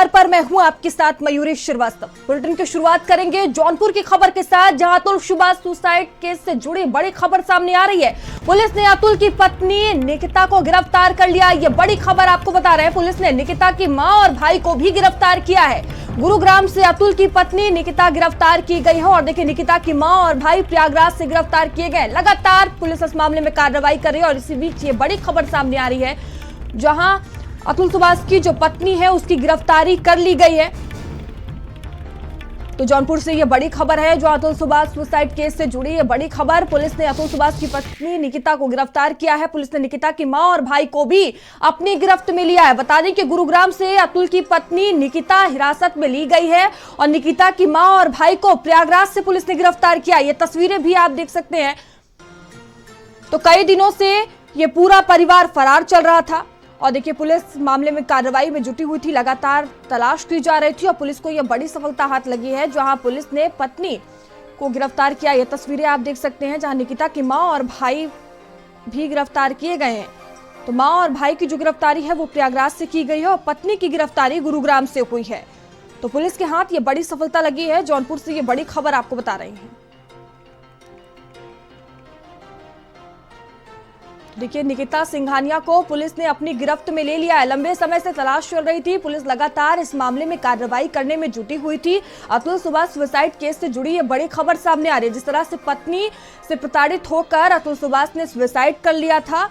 पर मैं हूं आपके साथ मयूरी श्रीवास्तव। बुलेटिन की शुरुआत करेंगे जौनपुर की खबर के साथ, जहां अतुल सुभाष सुसाइड केस से जुड़ी बड़ी खबर सामने आ रही है। पुलिस ने अतुल की पत्नी निकिता को गिरफ्तार कर लिया। ये बड़ी खबर आपको बता रहे हैं। पुलिस ने निकिता की मां और भाई को भी गिरफ्तार किया है। गुरुग्राम से अतुल की पत्नी निकिता गिरफ्तार की गई है और देखिए निकिता की मां और भाई प्रयागराज से गिरफ्तार किए गए। लगातार पुलिस इस मामले में कार्रवाई कर रही है और इसी बीच ये बड़ी खबर सामने आ रही है, जहां अतुल सुभाष की जो पत्नी है उसकी गिरफ्तारी कर ली गई है। तो जौनपुर से ये बड़ी खबर है, जो अतुल सुभाष सुसाइड केस से जुड़ी है बड़ी खबर। पुलिस ने अतुल सुभाष की पत्नी निकिता को गिरफ्तार किया है। पुलिस ने निकिता की मां और भाई को भी अपनी गिरफ्त में लिया है। बता दें कि गुरुग्राम से अतुल की पत्नी निकिता हिरासत में ली गई है और निकिता की मां और भाई को प्रयागराज से पुलिस ने गिरफ्तार किया। ये तस्वीरें भी आप देख सकते हैं। तो कई दिनों से ये पूरा परिवार फरार चल रहा था और देखिए पुलिस मामले में कार्रवाई में जुटी हुई थी। लगातार तलाश की जा रही थी और पुलिस को यह बड़ी सफलता हाथ लगी है, जहां पुलिस ने पत्नी को गिरफ्तार किया। ये तस्वीरें आप देख सकते हैं, जहां निकिता की मां और भाई भी गिरफ्तार किए गए हैं। तो मां और भाई की जो गिरफ्तारी है वो प्रयागराज से की गई है और पत्नी की गिरफ्तारी गुरुग्राम से हुई है। तो पुलिस के हाथ ये बड़ी सफलता लगी है। जौनपुर से ये बड़ी खबर आपको बता रही है। देखिए निकिता सिंघानिया को पुलिस ने अपनी गिरफ्त में ले लिया है। लंबे समय से तलाश चल रही थी। पुलिस लगातार इस मामले में कार्रवाई करने में जुटी हुई थी। अतुल सुभाष सुसाइड केस से जुड़ी ये बड़ी खबर सामने आ रही है। जिस तरह से पत्नी से प्रताड़ित होकर अतुल सुभाष ने सुसाइड कर लिया था,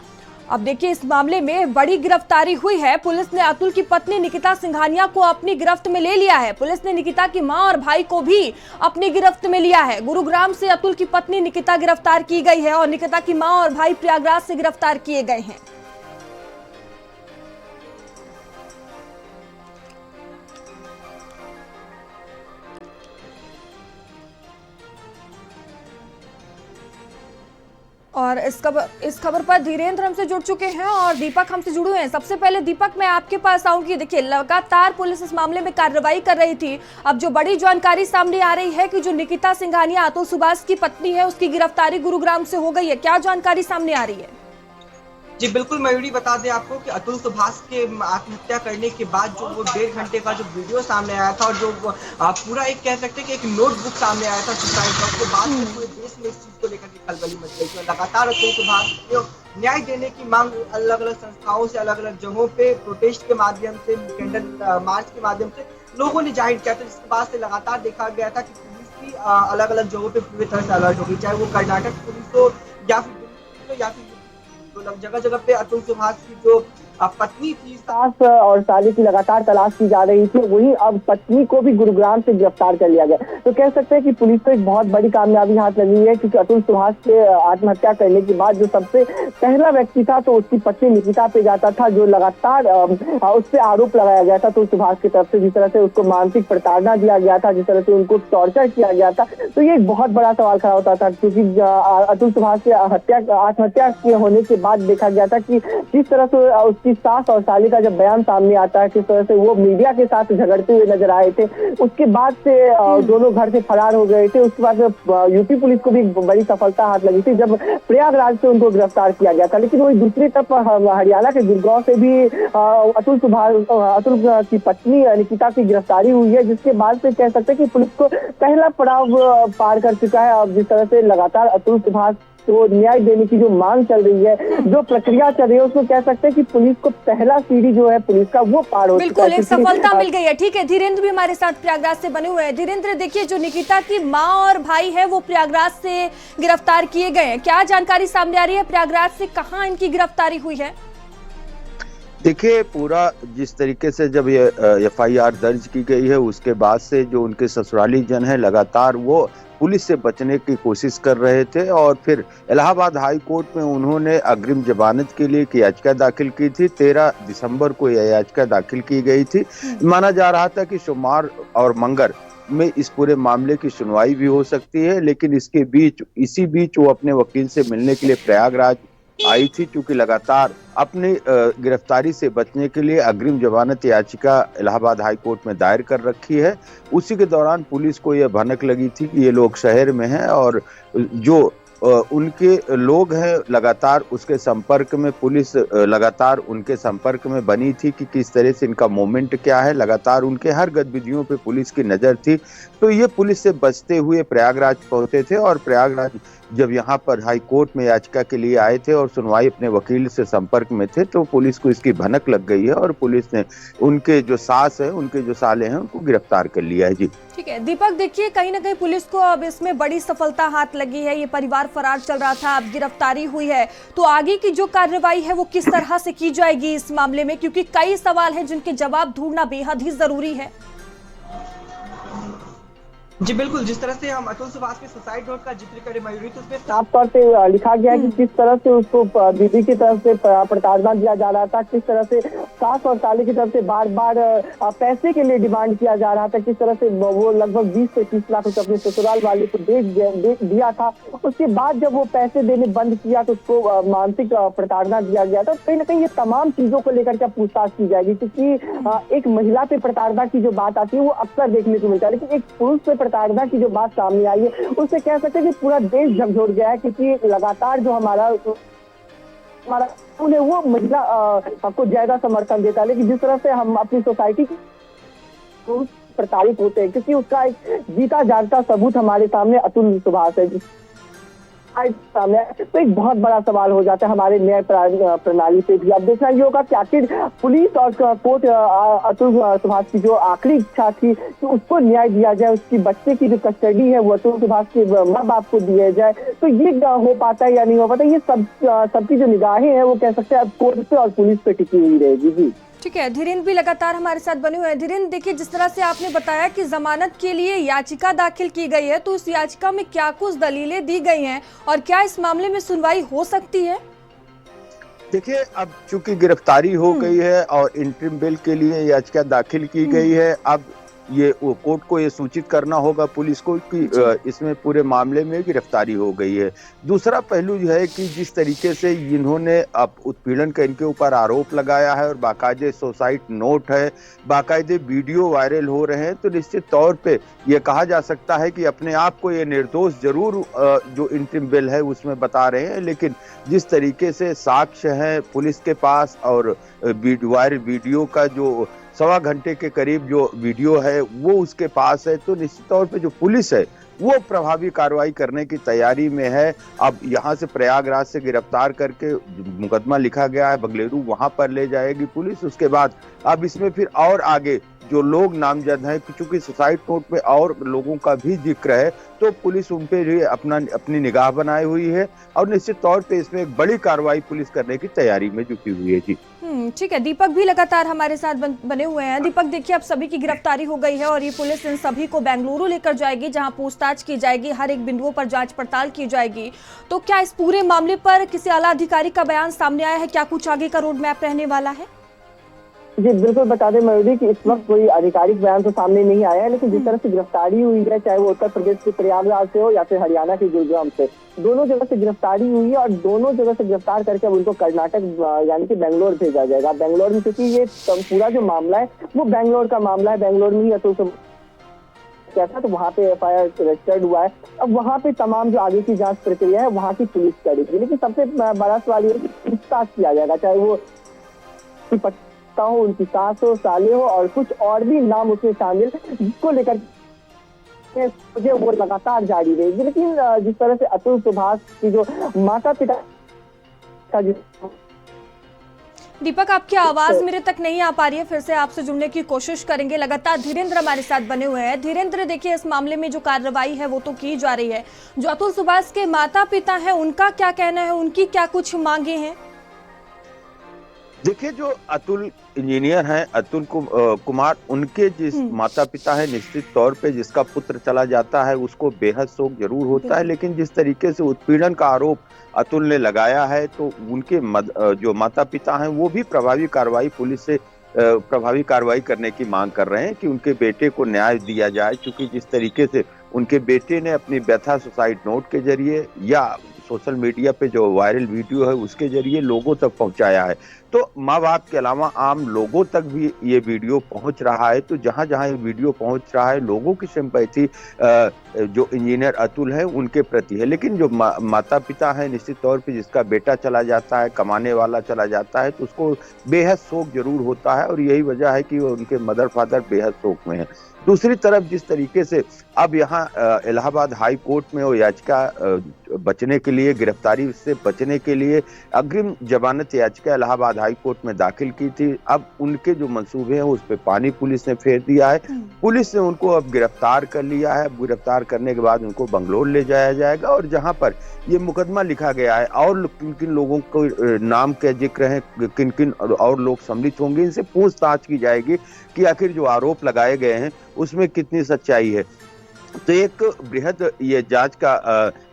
अब देखिए इस मामले में बड़ी गिरफ्तारी हुई है। पुलिस ने अतुल की पत्नी निकिता सिंघानिया को अपनी गिरफ्त में ले लिया है। पुलिस ने निकिता की मां और भाई को भी अपनी गिरफ्त में लिया है। गुरुग्राम से अतुल की पत्नी निकिता गिरफ्तार की गई है और निकिता की मां और भाई प्रयागराज से गिरफ्तार किए गए हैं। और इस खबर पर धीरेन्द्र हमसे जुड़ चुके हैं और दीपक हमसे जुड़े हुए हैं। सबसे पहले दीपक, मैं आपके पास आऊंगी। देखिए लगातार पुलिस इस मामले में कार्रवाई कर रही थी। अब जो बड़ी जानकारी सामने आ रही है कि जो निकिता सिंघानिया अतुल सुभाष की पत्नी है उसकी गिरफ्तारी गुरुग्राम से हो गई है। क्या जानकारी सामने आ रही है? जी बिल्कुल मयूरी, बता दें आपको कि अतुल सुभाष के आत्महत्या करने के बाद जो वो 1.5 घंटे का जो वीडियो सामने आया था और जो पूरा एक कह सकते हैं कि एक नोटबुक सामने आया था सुसाइड का, उसके बाद में पूरे देश में इस चीज को लेकर के खलबली मच गई थी। लगातार अतुल सुभाष को न्याय देने की मांग अलग अलग संस्थाओं से, अलग अलग जगहों पे प्रोटेस्ट के माध्यम से, कैंडल मार्च के माध्यम से लोगों ने जाहिर किया था। जिसके बाद से लगातार देखा गया था कि पुलिस भी अलग अलग जगहों पे पूरी तरह से अलर्ट होगी, चाहे वो कर्नाटक पुलिस हो या फिर दिल्ली हो या फिर जगह जगह पे अतुल सुभाष की जो पत्नी थी, सास और साली की लगातार तलाश की जा रही थी। वही अब पत्नी को भी गुरुग्राम से गिरफ्तार कर लिया गया। तो कह सकते हैं कि पुलिस को एक बहुत बड़ी कामयाबी हाथ लगी है, क्योंकि अतुल सुभाष के आत्महत्या करने के बाद जो सबसे पहला व्यक्ति था तो उसकी पत्नी निकिता पे जाता था, जो लगातार उस पर आरोप लगाया गया था अतुल सुभाष की तरफ से। जिस तरह से उसको मानसिक प्रताड़ना दिया गया था, जिस तरह से उनको टॉर्चर किया गया था, तो ये एक बहुत बड़ा सवाल खड़ा होता था। क्योंकि अतुल सुभाष की आत्महत्या होने के बाद देखा गया था कि किस तरह से उसकी सास और साली का जब बयान सामने आता है, किस तरह से वो मीडिया के साथ झगड़ते हुए नजर आए थे। उसके बाद से दोनों घर से फरार हो गए थे। उसके बाद यूपी पुलिस को भी बड़ी सफलता हाथ लगी थी जब प्रयागराज से उनको गिरफ्तार किया गया था। लेकिन वही दूसरी तरफ हरियाणा के गुड़गांव से भी अतुल की पत्नी निकिता की गिरफ्तारी हुई है, जिसके बाद से कह सकते हैं कि पुलिस को पहला पड़ाव पार कर चुका है। अब जिस तरह से लगातार अतुल सुभाष तो न्याय देने की जो मांग चल रही है, जो प्रक्रिया चल रही है, उसको कह सकते हैं कि पुलिस को पहला सीढ़ी जो है पुलिस का वो पार हो चुका है। बिल्कुल एक सफलता मिल गई है। ठीक है, धीरेन्द्र भी हमारे साथ प्रयागराज से बने हुए हैं। धीरेन्द्र, देखिए जो निकिता की मां और भाई है वो प्रयागराज से गिरफ्तार किए गए हैं। क्या जानकारी सामने आ रही है? प्रयागराज से कहाँ इनकी गिरफ्तारी हुई है? देखिए पूरा जिस तरीके से जब ये FIR दर्ज की गई है, उसके बाद से जो उनके ससुराली जन है लगातार वो पुलिस से बचने की कोशिश कर रहे थे और फिर इलाहाबाद हाई कोर्ट में उन्होंने अग्रिम जमानत के लिए एक याचिका दाखिल की थी। 13 दिसंबर को यह याचिका दाखिल की गई थी। माना जा रहा था कि सोमवार और मंगल में इस पूरे मामले की सुनवाई भी हो सकती है, लेकिन इसी बीच वो अपने वकील से मिलने के लिए प्रयागराज आई थी, क्योंकि लगातार अपनी गिरफ्तारी से बचने के लिए अग्रिम जमानत याचिका इलाहाबाद हाई कोर्ट में दायर कर रखी है। उसी के दौरान पुलिस को यह भनक लगी थी कि ये लोग शहर में हैं और जो उनके लोग हैं लगातार उसके संपर्क में, पुलिस लगातार उनके संपर्क में बनी थी कि किस तरह से इनका मूवमेंट क्या है, लगातार उनके हर गतिविधियों पे पुलिस की नजर थी। तो ये पुलिस से बचते हुए प्रयागराज पहुंचे थे और प्रयागराज जब यहाँ पर हाई कोर्ट में याचिका के लिए आए थे और सुनवाई अपने वकील से संपर्क में थे, तो पुलिस को इसकी भनक लग गई है और पुलिस ने उनके जो सास है, उनके जो साले हैं, उनको गिरफ्तार कर लिया है। जी ठीक है दीपक, देखिए कहीं ना कहीं पुलिस को अब इसमें बड़ी सफलता हाथ लगी है। ये परिवार फरार चल रहा था, अब गिरफ्तारी हुई है, तो आगे की जो कार्रवाई है वो किस तरह से की जाएगी इस मामले में, क्योंकि कई सवाल हैं जिनके जवाब ढूंढना बेहद ही जरूरी है। जी बिल्कुल, जिस तरह से हम अतुल सुभाष के सुसाइड नोट का जिक्र करें मयूरी, तो उसमें साफ तौर से लिखा गया है कि किस तरह से उसको बीवी की तरफ से प्रताड़ना दिया जा रहा था, किस तरह से सास और साले की तरफ से बार बार पैसे के लिए डिमांड किया जा रहा था, किस तरह से वो लगभग 20 से 30 लाख रुपए अपने ससुराल वाले को दे दिया था। उसके बाद जब वो पैसे देने बंद किया तो उसको मानसिक प्रताड़ना दिया गया था। कहीं ना कहीं ये तमाम चीजों को लेकर क्या पूछताछ की जाएगी, क्योंकि एक महिला पे प्रताड़ना की जो बात आती है वो अक्सर देखने को मिलता है, लेकिन एक पुरुष पे प्रताड़ना की जो बात सामने आई है उससे कह सकते हैं कि पूरा देश झकझोर गया है, क्योंकि लगातार जो हमारा उन्हें वो महिला को ज्यादा समर्थन देता है, लेकिन जिस तरह से हम अपनी सोसाइटी को प्रताड़ित होते हैं, क्योंकि उसका एक जीता जागता सबूत हमारे सामने अतुल सुभाष है सामने, तो एक बहुत बड़ा सवाल हो जाता है हमारे न्याय प्रणाली पे भी। अब देखना ये होगा कि आखिर पुलिस और कोर्ट अतुल सुभाष की जो आखिरी इच्छा थी कि उसको न्याय दिया जाए, उसकी बच्चे की जो कस्टडी है वो अतुल सुभाष के माँ बाप को दिया जाए, तो ये हो पाता है या नहीं हो पाता, ये सबकी जो निगाहें हैं वो कह सकते हैं अब कोर्ट पे और पुलिस पे टिकी हुई रहेगी। जी ठीक है, धीरेन्द्र भी लगातार हमारे साथ बने हुए हैं। धीरेन्द्र, देखिए जिस तरह से आपने बताया कि जमानत के लिए याचिका दाखिल की गई है, तो उस याचिका में क्या कुछ दलीलें दी गई हैं और क्या इस मामले में सुनवाई हो सकती है? देखिए, अब चूंकि गिरफ्तारी हो गई है और इंटरिम बेल के लिए याचिका दाखिल की गई है, अब ये कोर्ट को ये सूचित करना होगा पुलिस को कि इसमें पूरे मामले में गिरफ्तारी हो गई है। दूसरा पहलू यह है कि जिस तरीके से इन्होंने अब उत्पीड़न का इनके ऊपर आरोप लगाया है और बाकायदे सुसाइड नोट है, बाकायदे वीडियो वायरल हो रहे हैं, तो निश्चित तौर पे ये कहा जा सकता है कि अपने आप को ये निर्दोष जरूर जो इंटरिम बेल है उसमें बता रहे हैं, लेकिन जिस तरीके से साक्ष्य है पुलिस के पास और वायरल वीडियो का जो 1.25 घंटे के करीब जो वीडियो है वो उसके पास है, तो निश्चित तौर पे जो पुलिस है वो प्रभावी कार्रवाई करने की तैयारी में है। अब यहाँ से प्रयागराज से गिरफ्तार करके मुकदमा लिखा गया है बंगलुरु, वहां पर ले जाएगी पुलिस। उसके बाद अब इसमें फिर और आगे जो लोग नामजद हैं, चूंकि सुसाइड नोट में और लोगों का भी जिक्र है, तो पुलिस उन पे भी अपनी निगाह बनाई हुई है और निश्चित तौर पे इसमें एक बड़ी कार्रवाई पुलिस करने की तैयारी में जुटी हुई है। जी ठीक है, दीपक भी लगातार हमारे साथ बने हुए हैं। दीपक, देखिए अब सभी की गिरफ्तारी हो गई है और ये पुलिस इन सभी को बेंगलुरु लेकर जाएगी, जहां पूछताछ की जाएगी, हर एक बिंदुओं पर जांच पड़ताल की जाएगी। तो क्या इस पूरे मामले पर किसी आला अधिकारी का बयान सामने आया है? क्या कुछ आगे का रोड मैप रहने वाला है? जी बिल्कुल, बता दें मयूरी कि इस वक्त कोई आधिकारिक बयान तो सामने नहीं आया है, लेकिन जिस तरह से गिरफ्तारी हुई है, चाहे वो उत्तर प्रदेश के प्रयागराज से हो या फिर हरियाणा के गुरुग्राम से, दोनों जगह से गिरफ्तारी हुई है और दोनों जगह से गिरफ्तार करके अब उनको कर्नाटक यानी कि बेंगलोर भेजा जाएगा। बेंगलोर में, क्योंकि ये पूरा जो मामला है वो बेंगलोर का मामला है, बेंगलोर में ही अतुल कैसा, तो वहाँ पे FIR रजिस्टर्ड हुआ है। अब वहाँ पे तमाम जो आगे की जांच प्रक्रिया है वहाँ की पुलिस करेगी, लेकिन सबसे बड़ा सवाल ये पूछताछ किया जाएगा, चाहे वो हो, उनकी सास हो, साले हो और कुछ और भी नाम उसमें शामिल, जिसको लेकर मुझे वो लगातार जारी रहेगी। लेकिन जिस तरह से अतुल सुभाष की जो माता पिता का दीपक, आपकी आवाज मेरे तक नहीं आ पा रही है, फिर से आपसे जुड़ने की कोशिश करेंगे। लगातार धीरेन्द्र हमारे साथ बने हुए हैं। धीरेन्द्र, देखिए इस मामले में जो कार्रवाई है वो तो की जा रही है, जो अतुल सुभाष के माता पिता हैं उनका क्या कहना है, उनकी क्या कुछ मांगे हैं? देखिए, जो अतुल इंजीनियर हैं, अतुल कुमार, उनके जिस माता पिता है, निश्चित तौर पे जिसका पुत्र चला जाता है उसको बेहद शोक जरूर होता है, लेकिन जिस तरीके से उत्पीड़न का आरोप अतुल ने लगाया है, तो उनके जो माता पिता हैं वो भी प्रभावी कार्रवाई पुलिस से प्रभावी कार्रवाई करने की मांग कर रहे हैं कि उनके बेटे को न्याय दिया जाए, क्योंकि जिस तरीके से उनके बेटे ने अपनी व्यथा सुसाइड नोट के जरिए या सोशल मीडिया पे जो वायरल वीडियो है उसके जरिए लोगों तक पहुंचाया है। तो माँ बाप के अलावा आम लोगों तक भी ये वीडियो पहुंच रहा है। तो जहां जहां ये वीडियो पहुंच रहा है लोगों की सिंपैथी जो इंजीनियर अतुल है उनके प्रति है। लेकिन जो माता पिता है, निश्चित तौर पे जिसका बेटा चला जाता है, कमाने वाला चला जाता है, तो उसको बेहद शोक जरूर होता है और यही वजह है कि उनके मदर फादर बेहद शोक में है। दूसरी तरफ जिस तरीके से अब यहाँ इलाहाबाद हाई कोर्ट में वो याचिका बचने के लिए, गिरफ्तारी से बचने के लिए अग्रिम जमानत याचिका इलाहाबाद हाई कोर्ट में दाखिल की थी। अब उनके जो मंसूबे हैं उस पे पानी पुलिस ने फेर दिया है। पुलिस ने उनको अब गिरफ्तार कर लिया है। गिरफ्तार करने के बाद उनको बंगलोर ले जाया जाएगा और जहां पर ये मुकदमा लिखा गया है और किन किन लोगों को नाम के जिक्र है, किन किन और लोग सम्मिलित होंगे, इनसे पूछताछ की जाएगी कि आखिर जो आरोप लगाए गए हैं उसमें कितनी सच्चाई है। तो एक बृहद ये जांच का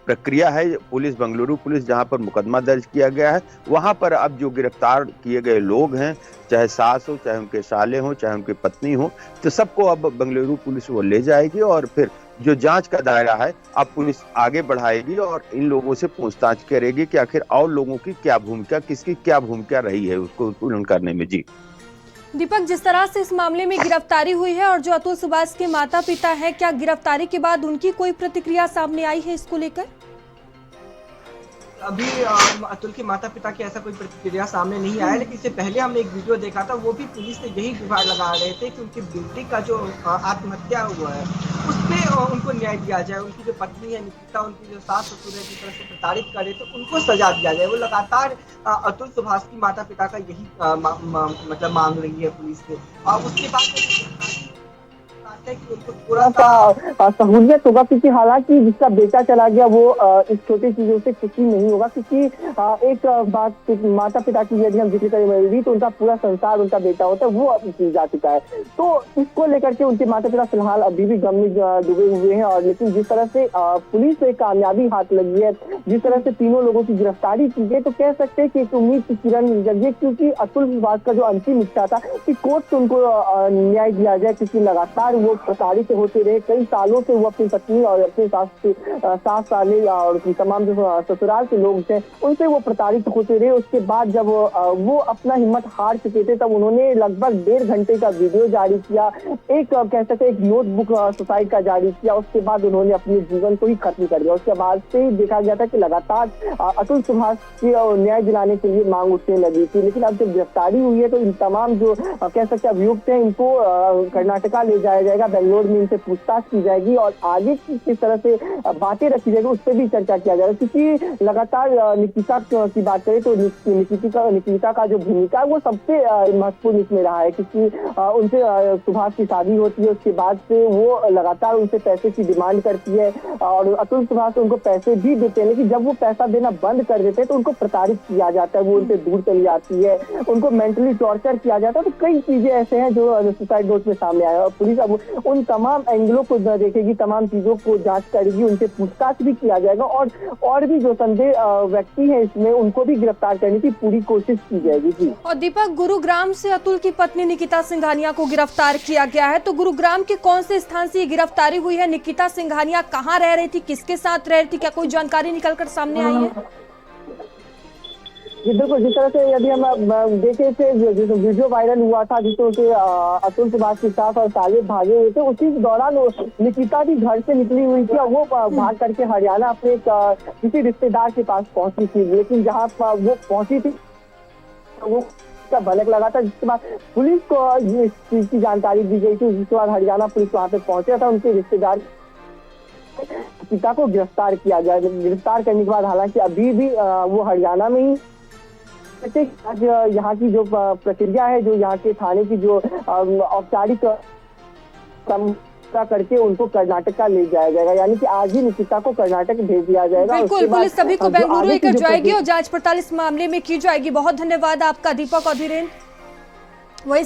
प्रक्रिया है। पुलिस, बंगलुरु पुलिस जहां पर मुकदमा दर्ज किया गया है वहां पर अब जो गिरफ्तार किए गए लोग हैं, चाहे सास हो, चाहे उनके साले हो, चाहे उनकी पत्नी हो, तो सबको अब बंगलुरु पुलिस वो ले जाएगी और फिर जो जांच का दायरा है अब पुलिस आगे बढ़ाएगी और इन लोगों से पूछताछ करेगी कि आखिर और लोगों की क्या भूमिका, किसकी क्या भूमिका रही है उसको उत्तुलन करने में। जी दीपक, जिस तरह से इस मामले में गिरफ्तारी हुई है और जो अतुल सुभाष के माता पिता हैं, क्या गिरफ्तारी के बाद उनकी कोई प्रतिक्रिया सामने आई है इसको लेकर? अभी अतुल के माता पिता की ऐसा कोई प्रतिक्रिया सामने नहीं आया, लेकिन इससे पहले हमने एक वीडियो देखा था, वो भी पुलिस ने यही गुहार लगा रहे थे कि उनकी बेटी का जो आत्महत्या हुआ है उस पर उनको न्याय दिया जाए। उनकी जो पत्नी है निकिता, उनकी जो सास ससुर है जिस तरह से प्रताड़ित करे तो उनको सजा दिया जाए। वो लगातार अतुल सुभाष की माता पिता का यही मतलब मांग रही है पुलिस ने। और उसके बाद थोड़ा सा सहूलियत होगा, क्योंकि हालांकि जिसका बेटा चला गया वो इस छोटी चीजों से खुशी नहीं होगा, क्योंकि एक बात माता पिता की यदि हम जिक्र करें तो उनका पूरा संसार उनका बेटा होता है, वो अब चीज जा चुका है। तो इसको लेकर के उनके माता पिता फिलहाल अभी भी गम में डूबे हुए हैं। और लेकिन जिस तरह से पुलिस से कामयाबी हाथ लगी है, जिस तरह से तीनों लोगों की गिरफ्तारी की गई, तो कह सकते हैं कि एक उम्मीद की किरण जगी, क्योंकि अतुल सुभाष का जो अंतिम इच्छा था कि कोर्ट से उनको न्याय दिया जाए, क्योंकि लगातार वो प्रताड़ित होते रहे। कई सालों से वो अपनी पत्नी और अपने सास साले और तमाम जो ससुराल के लोग थे उनसे वो प्रताड़ित होते रहे। उसके बाद जब वो अपना हिम्मत हार चुके थे तब उन्होंने लगभग 1.5 घंटे का वीडियो जारी किया, एक कह सकते एक नोटबुक सुसाइड का जारी किया। उसके बाद उन्होंने अपने जीवन को ही खत्म कर दिया। उसके बाद से ही देखा गया था कि लगातार अतुल सुभाष की न्याय दिलाने के लिए मांग उठने लगी थी। लेकिन अब जब गिरफ्तारी हुई है तो इन तमाम जो कह सकते अभियुक्त हैं इनको कर्नाटका ले जाया जाएगा, बेंगलोर में इनसे पूछताछ की जाएगी और आगे किस तरह से बातें रखी जाएगी उस पर भी चर्चा किया जाएगा। क्योंकि लगातार निकिता की बात करें तो निकिता का जो भूमिका है वो सबसे महत्वपूर्ण इसमें रहा है, क्योंकि उनसे सुभाष की शादी होती है, उसके बाद से वो लगातार उनसे पैसे की डिमांड करती है और अतुल सुभाष उनको पैसे भी देते हैं। लेकिन जब वो पैसा देना बंद कर देते हैं तो उनको प्रताड़ित किया जाता है, वो उनसे दूर चली जाती है, उनको मेंटली टॉर्चर किया जाता है। तो कई चीजें ऐसे हैं जो सुसाइड नोट में सामने आया और पुलिस अब उन तमाम एंगलों को देखेगी, तमाम चीजों को जांच करेगी, उनसे पूछताछ भी किया जाएगा और भी जो संदेह व्यक्ति है इसमें उनको भी गिरफ्तार करने की पूरी कोशिश की जाएगी। जी और दीपक, गुरुग्राम से अतुल की पत्नी निकिता सिंघानिया को गिरफ्तार किया गया है, तो गुरुग्राम के कौन से स्थान से ये गिरफ्तारी हुई है? निकिता सिंघानिया कहाँ रह रही थी, किसके साथ रह रही थी, क्या कोई जानकारी निकलकर सामने आई है? जी बिल्कुल, जिस तरह से यदि हम देखे थे जो वीडियो वायरल हुआ था जिसमें उनके अतुल सुभाष के साथ और साले भागे हुए थे, उसी दौरान निकिता भी घर से निकली हुई थी और वो भाग करके हरियाणा अपने किसी रिश्तेदार के पास पहुंची थी। लेकिन जहां वो पहुंची थी वो का भनक लगा था, जिसके बाद पुलिस को इस चीज की जानकारी दी गई थी। जिसके बाद हरियाणा पुलिस वहां पे पहुंचा था, उनके रिश्तेदार पिता को गिरफ्तार किया गया। गिरफ्तार करने के बाद हालांकि अभी भी वो हरियाणा में ही आज यहाँ की जो प्रक्रिया है, जो यहाँ के थाने की जो औपचारिक करके उनको कर्नाटका ले जाया जाएगा, यानी कि आज ही निकिता को कर्नाटक भेज दिया जाएगा। बिल्कुल, पुलिस सभी को बेंगलुरु लेकर जाएगी और जांच पड़ताल इस मामले में की जाएगी। बहुत धन्यवाद आपका दीपक और धीरेन्द्र। वही